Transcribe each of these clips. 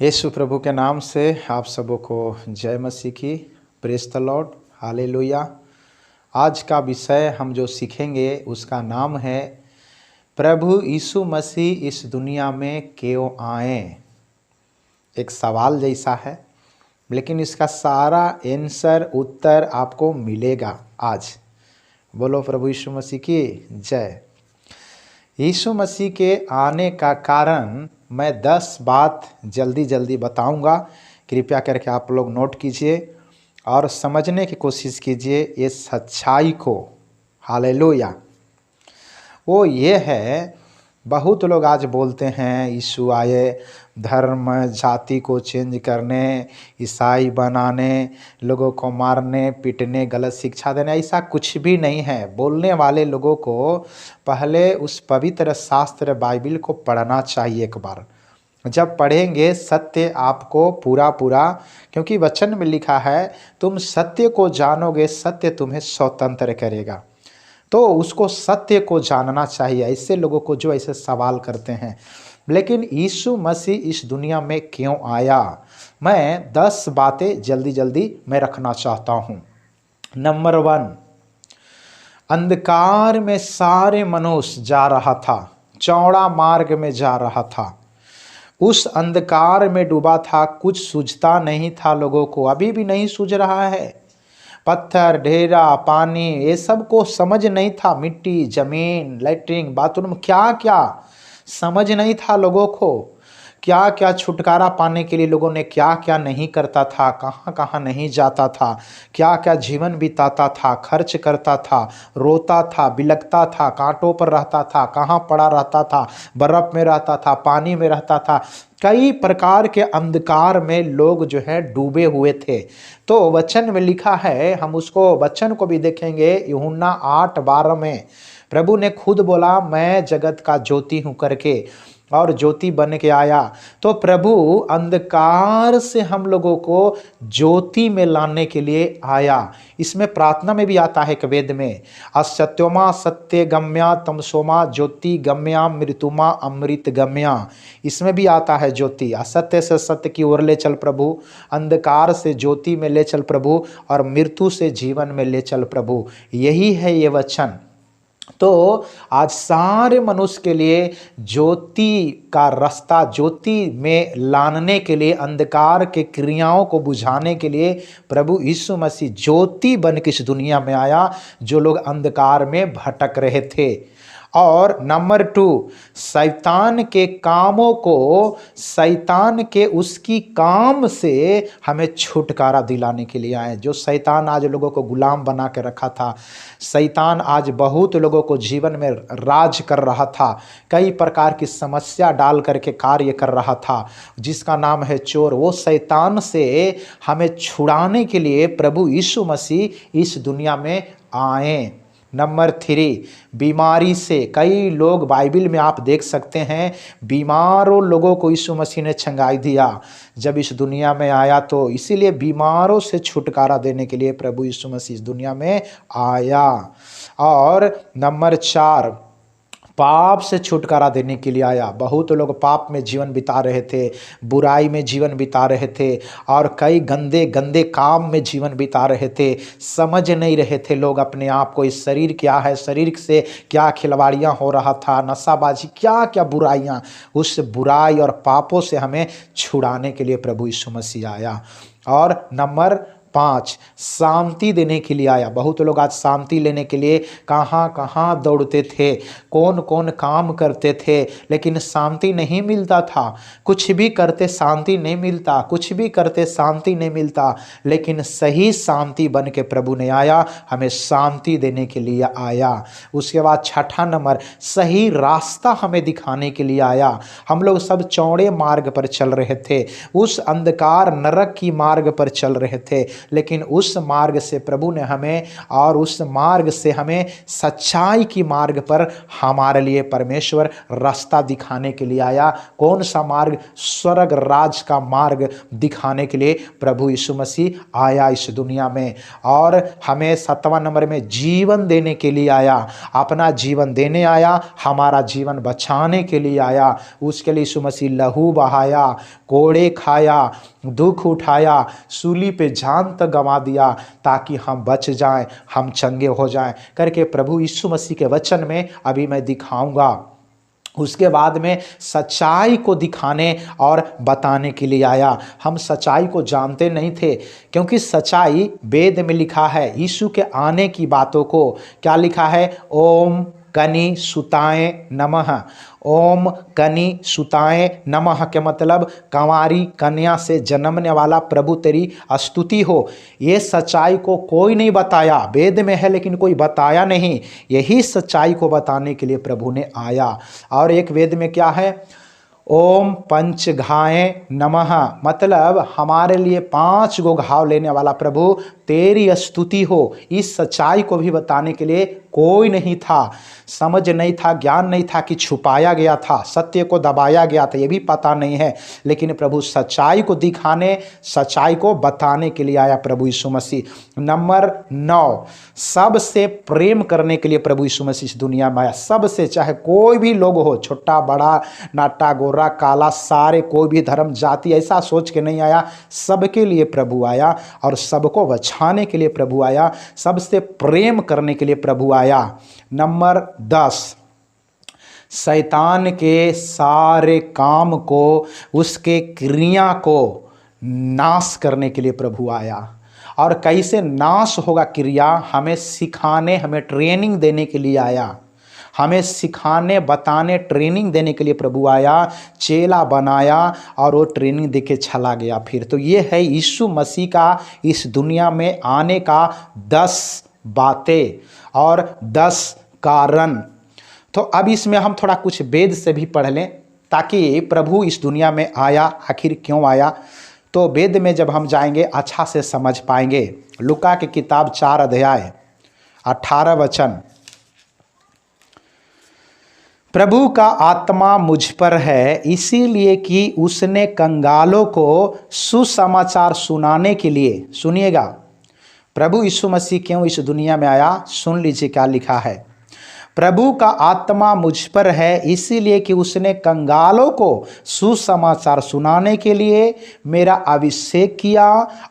यीशु प्रभु के नाम से आप सबों को जय मसीह की। Praise the Lord, hallelujah. आज का विषय हम जो सीखेंगे उसका नाम है प्रभु यीशु मसीह इस दुनिया में क्यों आए। एक सवाल जैसा है, लेकिन इसका सारा उत्तर आपको मिलेगा आज। बोलो प्रभु यीशु मसीह की जय। यीशु मसीह के आने का कारण मैं 10 बात जल्दी जल्दी बताऊंगा। कृपया करके आप लोग नोट कीजिए और समझने की कोशिश कीजिए ये सच्चाई को। हालेलुया। वो ये है, बहुत लोग आज बोलते हैं यीशु आए धर्म जाति को चेंज करने, ईसाई बनाने, लोगों को मारने पीटने, गलत शिक्षा देने। ऐसा कुछ भी नहीं है। बोलने वाले लोगों को पहले उस पवित्र शास्त्र बाइबिल को पढ़ना चाहिए एक बार। जब पढ़ेंगे सत्य आपको पूरा क्योंकि वचन में लिखा है तुम सत्य को जानोगे, सत्य तुम्हें स्वतंत्र करेगा। तो उसको सत्य को जानना चाहिए। ऐसे लोगों को जो ऐसे सवाल करते हैं, लेकिन यीशु मसीह इस दुनिया में क्यों आया, मैं 10 बातें जल्दी जल्दी मैं रखना चाहता हूँ। नंबर 1, अंधकार में सारे मनुष्य जा रहा था, चौड़ा मार्ग में जा रहा था, उस अंधकार में डूबा था, कुछ सूझता नहीं था लोगों को, अभी भी नहीं सूझ रहा है। पत्थर, ढेरा, पानी, ये सब को समझ नहीं था। मिट्टी, जमीन, लैट्रिन, बाथरूम, क्या क्या समझ नहीं था लोगों को। क्या क्या छुटकारा पाने के लिए लोगों ने क्या क्या नहीं करता था, कहाँ कहाँ नहीं जाता था, क्या क्या जीवन बिताता था, खर्च करता था, रोता था, बिलखता था, कांटों पर रहता था, कहाँ पड़ा रहता था, बर्फ़ में रहता था, पानी में रहता था। कई प्रकार के अंधकार में लोग जो है डूबे हुए थे। तो वचन में लिखा है, हम उसको वचन को भी देखेंगे। यूहन्ना 8:12 में प्रभु ने खुद बोला मैं जगत का ज्योति हूँ करके, और ज्योति बन के आया। तो प्रभु अंधकार से हम लोगों को ज्योति में लाने के लिए आया। इसमें प्रार्थना में भी आता है, एक वेद में, असत्योमा सत्य गम्या तमसोमा ज्योति गम्या मृत्युमा अमृत गम्या। इसमें भी आता है ज्योति। असत्य से सत्य की ओर ले चल प्रभु, अंधकार से ज्योति में ले चल प्रभु, और मृत्यु से जीवन में ले चल प्रभु। यही है ये वचन। तो आज सारे मनुष्य के लिए ज्योति का रास्ता, ज्योति में लाने के लिए, अंधकार के क्रियाओं को बुझाने के लिए प्रभु यीशु मसीह ज्योति बन के इस दुनिया में आया, जो लोग अंधकार में भटक रहे थे। और नंबर 2, शैतान के कामों को, शैतान के उसकी काम से हमें छुटकारा दिलाने के लिए आए। जो शैतान आज लोगों को गुलाम बना के रखा था, शैतान आज बहुत लोगों को जीवन में राज कर रहा था, कई प्रकार की समस्या डाल करके कार्य कर रहा था, जिसका नाम है चोर। वो शैतान से हमें छुड़ाने के लिए प्रभु यीशु मसीह इस दुनिया में आए। नंबर 3, बीमारी से। कई लोग बाइबिल में आप देख सकते हैं, बीमारों लोगों को यीशु मसीह ने चंगाई दिया जब इस दुनिया में आया। तो इसीलिए बीमारों से छुटकारा देने के लिए प्रभु यीशु मसीह इस दुनिया में आया। और नंबर 4, पाप से छुटकारा देने के लिए आया। बहुत लोग पाप में जीवन बिता रहे थे, बुराई में जीवन बिता रहे थे, और कई गंदे गंदे काम में जीवन बिता रहे थे। समझ नहीं रहे थे लोग अपने आप को, इस शरीर क्या है, शरीर से क्या खिलवाड़ियाँ हो रहा था, नशाबाजी, क्या क्या बुराइयाँ। उस बुराई और पापों से हमें छुड़ाने के लिए प्रभु यीशु मसीह आया। और नंबर 5, शांति देने के लिए आया। बहुत लोग आज शांति लेने के लिए कहाँ कहाँ दौड़ते थे, कौन कौन काम करते थे, लेकिन शांति नहीं मिलता था। कुछ भी करते शांति नहीं मिलता, कुछ भी करते शांति नहीं मिलता। लेकिन सही शांति बन के प्रभु ने आया, हमें शांति देने के लिए आया। उसके बाद 6ठा नंबर, सही रास्ता हमें दिखाने के लिए आया। हम लोग सब चौड़े मार्ग पर चल रहे थे, उस अंधकार नरक की मार्ग पर चल रहे थे। लेकिन उस मार्ग से प्रभु ने हमें, और उस मार्ग से हमें सच्चाई की मार्ग पर हमारे लिए परमेश्वर रास्ता दिखाने के लिए आया। कौन सा मार्ग? स्वर्ग राज का मार्ग दिखाने के लिए प्रभु यीशु मसीह आया इस दुनिया में, और हमें 7वां नंबर में जीवन देने के लिए आया। अपना जीवन देने आया, हमारा जीवन बचाने के लिए आया। उसके लिए यीशु मसीह लहू बहाया, कोड़े खाया, दुख उठाया, सूली पे जान तक गंवा दिया ताकि हम बच जाएं, हम चंगे हो जाएं करके प्रभु यीशु मसीह के वचन में अभी मैं दिखाऊंगा। उसके बाद में सच्चाई को दिखाने और बताने के लिए आया। हम सच्चाई को जानते नहीं थे, क्योंकि सच्चाई वेद में लिखा है। यीशु के आने की बातों को क्या लिखा है? ओम कनि सुताय नमः। ओम कनि सुताय नमः के मतलब कंवारी कन्या से जन्मने वाला प्रभु तेरी स्तुति हो। ये सच्चाई को कोई नहीं बताया, वेद में है लेकिन कोई बताया नहीं। यही सच्चाई को बताने के लिए प्रभु ने आया। और एक वेद में क्या है? ओम पंचघाय नमः, मतलब हमारे लिए 5 गो घाव लेने वाला प्रभु तेरी स्तुति हो। इस सच्चाई को भी बताने के लिए कोई नहीं था, समझ नहीं था, ज्ञान नहीं था कि छुपाया गया था, सत्य को दबाया गया था, ये भी पता नहीं है। लेकिन प्रभु सच्चाई को दिखाने, सच्चाई को बताने के लिए आया प्रभु यीशु मसीह। नंबर 9, सबसे प्रेम करने के लिए प्रभु यीशु मसीह इस दुनिया में आया। सबसे, चाहे कोई भी लोग हो, छोटा बड़ा, नाटा गोरा काला, सारे, कोई भी धर्म जाति, ऐसा सोच के नहीं आया। सबके लिए प्रभु आया और सबको बचाने के लिए प्रभु आया, सबसे प्रेम करने के लिए प्रभु आया। नंबर 10, शैतान के सारे काम को, उसके क्रिया को नाश करने के लिए प्रभु आया। और कैसे नाश होगा क्रिया? हमें सिखाने, हमें ट्रेनिंग देने के लिए आया। हमें सिखाने, बताने, ट्रेनिंग देने के लिए प्रभु आया, चेला बनाया और वो ट्रेनिंग देके चला गया फिर। तो ये है यीशु मसीह का इस दुनिया में आने का 10 बातें और 10 कारण। तो अब इसमें हम थोड़ा कुछ वेद से भी पढ़ लें, ताकि प्रभु इस दुनिया में आया, आखिर क्यों आया। तो वेद में जब हम जाएंगे अच्छा से समझ पाएंगे। लूका की किताब 4 अध्याय 18 वचन। प्रभु का आत्मा मुझ पर है, इसीलिए कि उसने कंगालों को सुसमाचार सुनाने के लिए, सुनिएगा प्रभु यीशु मसीह क्यों इस दुनिया में आया, सुन लीजिए क्या लिखा है। प्रभु का आत्मा मुझ पर है, इसीलिए कि उसने कंगालों को सुसमाचार सुनाने के लिए मेरा अभिषेक किया,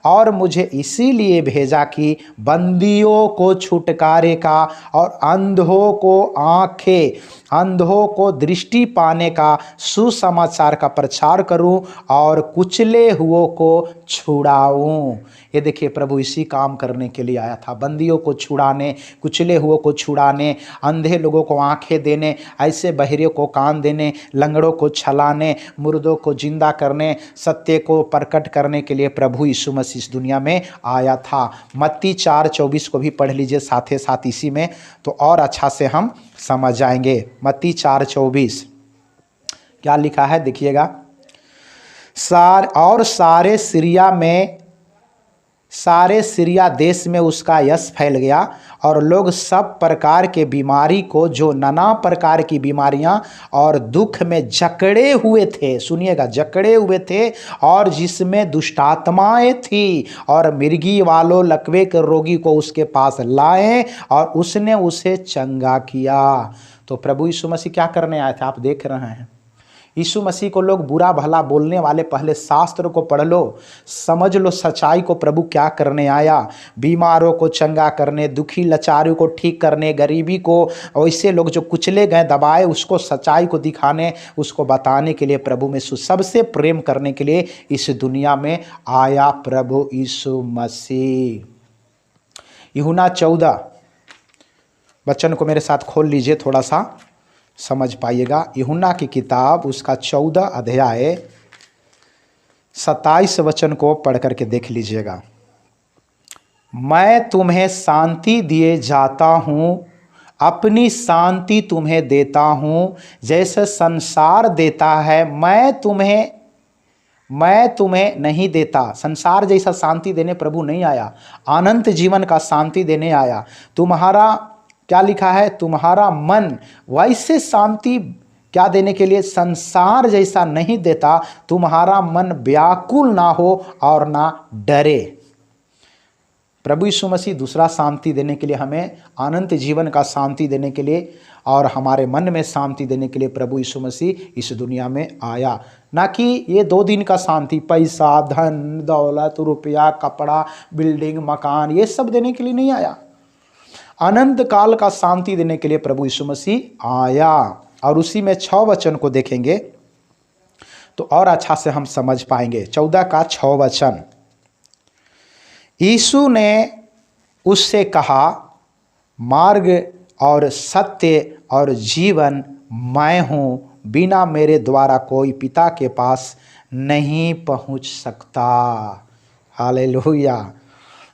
और मुझे इसीलिए भेजा कि बंदियों को छुटकारे का, और अंधों को आंखें, अंधों को दृष्टि पाने का सुसमाचार का प्रचार करूं, और कुचले हुओं को छुड़ाऊं। ये देखिए प्रभु इसी काम करने के लिए आया था, बंदियों को छुड़ाने, कुचले हुओं को छुड़ाने, अंधे लोगों को आंखें देने, ऐसे बहरे को कान देने, लंगड़ों को छलाने, मुर्दों को जिंदा करने, सत्य को प्रकट करने के लिए प्रभु यीशु मसीह इस दुनिया में आया था। मत्ती 4:24 को भी पढ़ लीजिए साथ ही साथ इसी में, तो और अच्छा से हम समझ जाएंगे। मत्ती 4:24 क्या लिखा है देखिएगा। सारे सीरिया देश में उसका यश फैल गया, और लोग सब प्रकार के बीमारी को, जो नाना प्रकार की बीमारियां और दुख में जकड़े हुए थे, सुनिएगा जकड़े हुए थे, और जिसमें दुष्टात्माएं थी, और मिर्गी वालों लकवे के रोगी को उसके पास लाए, और उसने उसे चंगा किया। तो प्रभु यीशु मसीह क्या करने आए थे? आप देख रहे हैं यीशु मसीह को लोग बुरा भला बोलने वाले, पहले शास्त्र को पढ़ लो, समझ लो सच्चाई को प्रभु क्या करने आया। बीमारों को चंगा करने, दुखी लाचारों को ठीक करने, गरीबी को, वैसे लोग जो कुचले गए, दबाए, उसको सच्चाई को दिखाने, उसको बताने के लिए प्रभु में सबसे प्रेम करने के लिए इस दुनिया में आया प्रभु यीशु मसीह। यूहन्ना 14 वचन को मेरे साथ खोल लीजिए, थोड़ा सा समझ पाइएगा। यूहन्ना की किताब उसका 14 अध्याय 27 वचन को पढ़ करके देख लीजिएगा। मैं तुम्हें शांति दिए जाता हूँ, अपनी शांति तुम्हें देता हूँ, जैसे संसार देता है, मैं तुम्हें मैं तुम्हें नहीं देता। संसार जैसा शांति देने प्रभु नहीं आया, अनंत जीवन का शांति देने आया। तुम्हारा क्या लिखा है, तुम्हारा मन वैसे शांति क्या देने के लिए, संसार जैसा नहीं देता, तुम्हारा मन व्याकुल ना हो और ना डरे। प्रभु यीशु मसीह दूसरा शांति देने के लिए, हमें अनंत जीवन का शांति देने के लिए और हमारे मन में शांति देने के लिए प्रभु यीशु मसीह इस दुनिया में आया। ना कि ये 2 दिन का शांति, पैसा, धन दौलत, रुपया, कपड़ा, बिल्डिंग, मकान, ये सब देने के लिए नहीं आया। अनंत काल का शांति देने के लिए प्रभु यीशु मसीह आया। और उसी में 6 वचन को देखेंगे तो और अच्छा से हम समझ पाएंगे। 14 का 6 वचन, यीशु ने उससे कहा, मार्ग और सत्य और जीवन मैं हूँ, बिना मेरे द्वारा कोई पिता के पास नहीं पहुँच सकता। हालेलुया।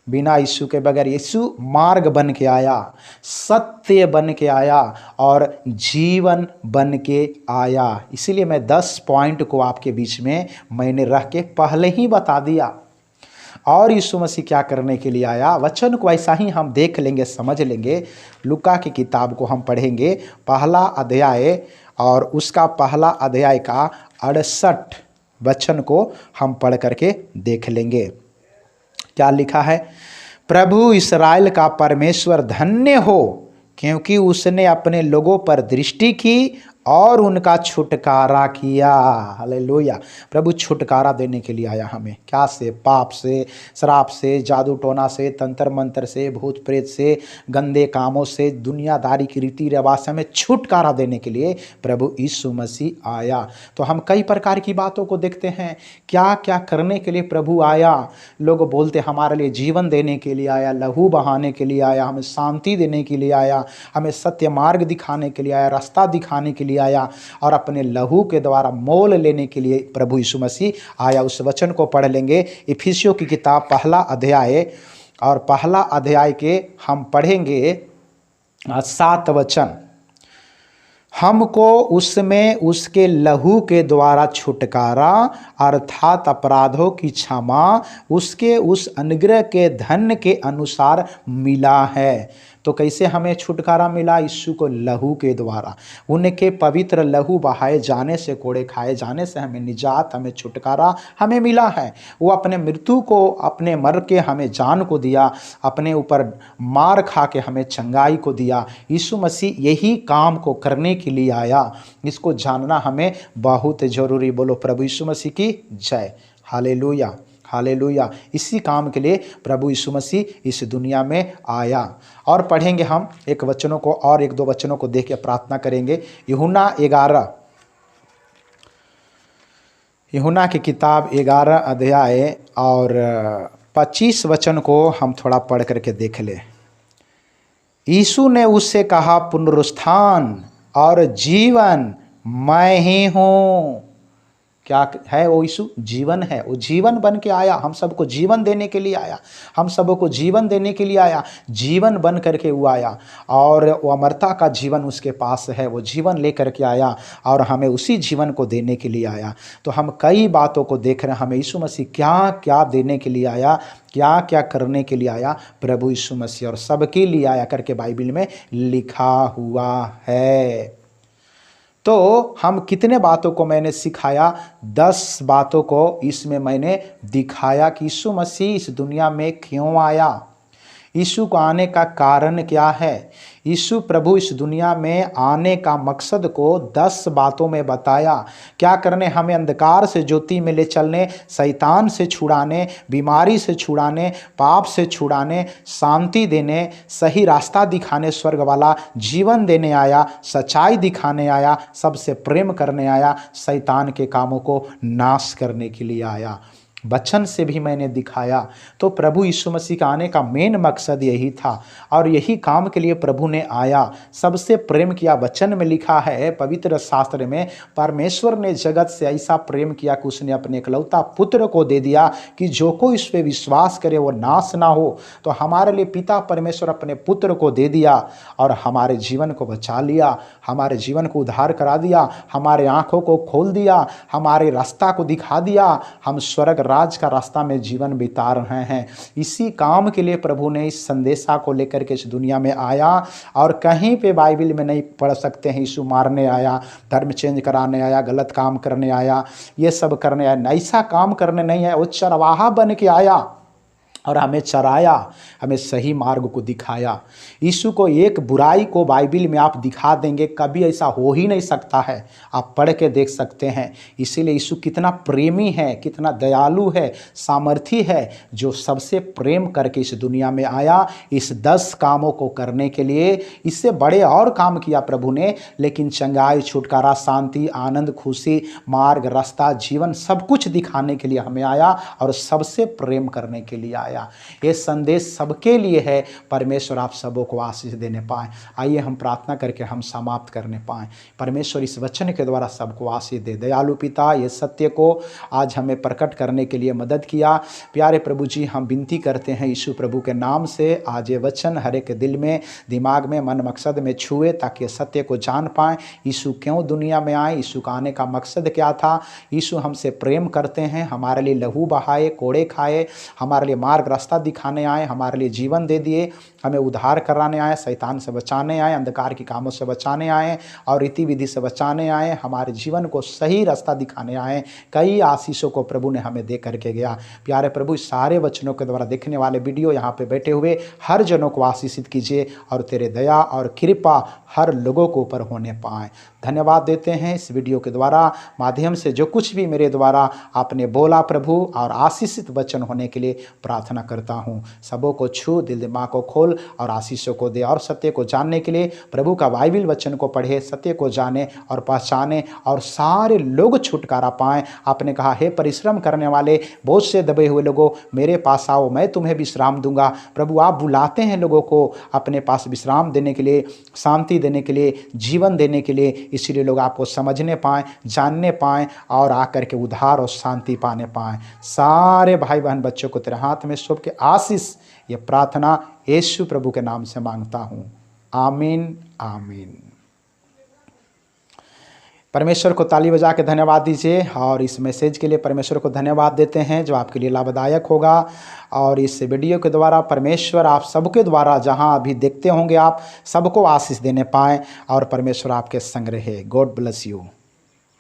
बिना यीशु के बगैर, यीशु मार्ग बन के आया, सत्य बन के आया और जीवन बन के आया। इसीलिए मैं 10 पॉइंट को आपके बीच में मैंने रख के पहले ही बता दिया। और यीशु मसीह क्या करने के लिए आया, वचन को ऐसा ही हम देख लेंगे, समझ लेंगे। लूका की किताब को हम पढ़ेंगे, पहला अध्याय और उसका पहला अध्याय का 68 वचन को हम पढ़ करके देख लेंगे। क्या लिखा है, प्रभु इस्राएल का परमेश्वर धन्य हो, क्योंकि उसने अपने लोगों पर दृष्टि की और उनका छुटकारा किया। हालेलुया। प्रभु छुटकारा देने के लिए आया हमें, क्या से, पाप से, श्राप से, जादू टोना से, तंत्र मंत्र से, भूत प्रेत से, गंदे कामों से, दुनियादारी की रीति रिवाज से हमें छुटकारा देने के लिए प्रभु यीशु मसीह आया। तो हम कई प्रकार की बातों को देखते हैं, क्या क्या करने के लिए प्रभु आया। लोग बोलते हमारे लिए जीवन देने के लिए आया, लहू बहाने के लिए आया, हमें शांति देने के लिए आया, हमें सत्य मार्ग दिखाने के लिए आया, रास्ता दिखाने के लिए आया और अपने लहू के द्वारा मोल लेने के लिए प्रभु यीशु मसीह आया। उस वचन को पढ़ लेंगे, इफिसियों की किताब पहला अध्याय और पहला अध्याय के हम पढ़ेंगे 7 वचन। हमको उसमें उसके लहू के द्वारा छुटकारा अर्थात अपराधों की क्षमा उसके उस अनुग्रह के धन के अनुसार मिला है। तो कैसे हमें छुटकारा मिला, यीशु को लहू के द्वारा, उनके पवित्र लहू बहाए जाने से, कोड़े खाए जाने से हमें निजात, हमें छुटकारा हमें मिला है। वो अपने मृत्यु को, अपने मर के हमें जान को दिया, अपने ऊपर मार खा के हमें चंगाई को दिया। यीशु मसीह यही काम को करने के लिए आया, इसको जानना हमें बहुत जरूरी। बोलो प्रभु यीशु मसीह की जय। Hallelujah, hallelujah. इसी काम के लिए प्रभु यीशु मसीह इस दुनिया में आया। और पढ़ेंगे हम एक वचनों को और 1-2 वचनों को देख के प्रार्थना करेंगे। यूहन्ना की किताब 11 अध्याय और 25 वचन को हम थोड़ा पढ़ करके देख ले। यीशु ने उससे कहा, पुनरुत्थान और जीवन मैं ही हूँ। क्या है वो यीशु? जीवन है। वो जीवन बन के आया, हम सबको जीवन देने के लिए आया, हम सबको जीवन देने के लिए आया, जीवन बन करके वो आया और वो अमरता का जीवन उसके पास है, वो जीवन लेकर के आया और हमें उसी जीवन को देने के लिए आया। तो हम कई बातों को देख रहे हैं, हमें यीशु मसीह क्या क्या देने के लिए आया, क्या क्या करने के लिए आया प्रभु यीशु मसीह, और सबके लिए आया करके बाइबल में लिखा हुआ है। तो हम कितने बातों को मैंने सिखाया, 10 बातों को इसमें मैंने दिखाया कि यीशु मसीह इस दुनिया में क्यों आया, यीशु को आने का कारण क्या है, यीशु प्रभु इस दुनिया में आने का मकसद को 10 बातों में बताया। क्या करने, हमें अंधकार से ज्योति में ले चलने, शैतान से छुड़ाने, बीमारी से छुड़ाने, पाप से छुड़ाने, शांति देने, सही रास्ता दिखाने, स्वर्ग वाला जीवन देने आया, सच्चाई दिखाने आया, सबसे प्रेम करने आया, शैतान के कामों को नाश करने के लिए आया। वचन से भी मैंने दिखाया। तो प्रभु यीशु मसीह का आने का मेन मकसद यही था और यही काम के लिए प्रभु ने आया। सबसे प्रेम किया, वचन में लिखा है पवित्र शास्त्र में, परमेश्वर ने जगत से ऐसा प्रेम किया कि उसने अपने इकलौता पुत्र को दे दिया कि जो कोई इस पे विश्वास करे वो नाश ना हो। तो हमारे लिए पिता परमेश्वर अपने पुत्र को दे दिया और हमारे जीवन को बचा लिया, हमारे जीवन को उद्धार करा दिया, हमारे आंखों को खोल दिया, हमारे रास्ता को दिखा दिया। हम स्वर्ग राज का रास्ता में जीवन बिता रहे हैं। इसी काम के लिए प्रभु ने इस संदेशा को लेकर के इस दुनिया में आया। और कहीं पे बाइबल में नहीं पढ़ सकते हैं यीशु मारने आया, धर्म चेंज कराने आया, गलत काम करने आया, ये सब करने आया। ऐसा काम करने नहीं है, वो चरवाहा बन के आया और हमें चराया, हमें सही मार्ग को दिखाया। यीशु को एक बुराई को बाइबल में आप दिखा देंगे, कभी ऐसा हो ही नहीं सकता है, आप पढ़ के देख सकते हैं। इसीलिए यीशु कितना प्रेमी है, कितना दयालु है, सामर्थी है, जो सबसे प्रेम करके इस दुनिया में आया इस 10 कामों को करने के लिए। इससे बड़े और काम किया प्रभु ने, लेकिन चंगाई, छुटकारा, शांति, आनंद, खुशी, मार्ग, रास्ता, जीवन सब कुछ दिखाने के लिए हमें आया और सबसे प्रेम करने के लिए आया। ये संदेश सबके लिए है। परमेश्वर आप सबों को आशीष देने पाए। आइए हम प्रार्थना करके हम समाप्त करने पाएं। परमेश्वर इस वचन के द्वारा सबको आशीष दे। दयालु पिता, ये सत्य को आज हमें प्रकट करने के लिए मदद किया। प्यारे प्रभु जी, हम विनती करते हैं यीशु प्रभु के नाम से, आज ये वचन हर एक दिल में, दिमाग में, मन मकसद में छुए, ताकि ये सत्य को जान पाएं। यीशु क्यों दुनिया में आए, यीशु का आने का मकसद क्या था। यीशु हमसे प्रेम करते हैं, हमारे लिए लहू बहाए, कोड़े खाए, हमारे लिए मार्ग रास्ता दिखाने आए, हमारे लिए जीवन दे दिए, हमें उद्धार कराने आए, शैतान से बचाने आए, अंधकार के कामों से बचाने आए और रीति विधि से बचाने आए, हमारे जीवन को सही रास्ता दिखाने आए। कई आशीषों को प्रभु ने हमें दे करके गया। प्यारे प्रभु, सारे वचनों के द्वारा देखने वाले वीडियो यहाँ पे बैठे हुए हर जनों को आशीषित कीजिए और तेरे दया और कृपा हर लोगों को ऊपर होने पाए। धन्यवाद देते हैं इस वीडियो के द्वारा माध्यम से जो कुछ भी मेरे द्वारा आपने बोला प्रभु, और आशीषित वचन होने के लिए प्रार्थना करता हूँ। सबों को छू, दिल दिमाग को खोल और आशीषों को दे। और सत्य को जानने के लिए प्रभु का बाइबल वचन को पढ़े, सत्य को जाने और पहचाने और सारे लोग छुटकारा पाएं। आपने कहा, हे परिश्रम करने वाले, बोझ से दबे हुए लोगों, मेरे पास आओ, मैं तुम्हें विश्राम दूंगा। प्रभु, आप बुलाते हैं लोगों को अपने पास विश्राम देने के लिए, शांति देने के लिए, जीवन देने के लिए। इसीलिए लोग आपको समझने पाएं, जानने पाएं और आकर के उद्धार और शांति पाने पाएं। सारे भाई बहन बच्चों को तेरे हाथ में सौंप के आशीष, ये प्रार्थना यीशु प्रभु के नाम से मांगता हूँ। आमीन, आमीन। परमेश्वर को ताली बजा के धन्यवाद दीजिए और इस मैसेज के लिए परमेश्वर को धन्यवाद देते हैं जो आपके लिए लाभदायक होगा। और इस वीडियो के द्वारा परमेश्वर आप सबके द्वारा जहां भी देखते होंगे, आप सबको आशीष देने पाएँ और परमेश्वर आपके संग रहे। God bless you.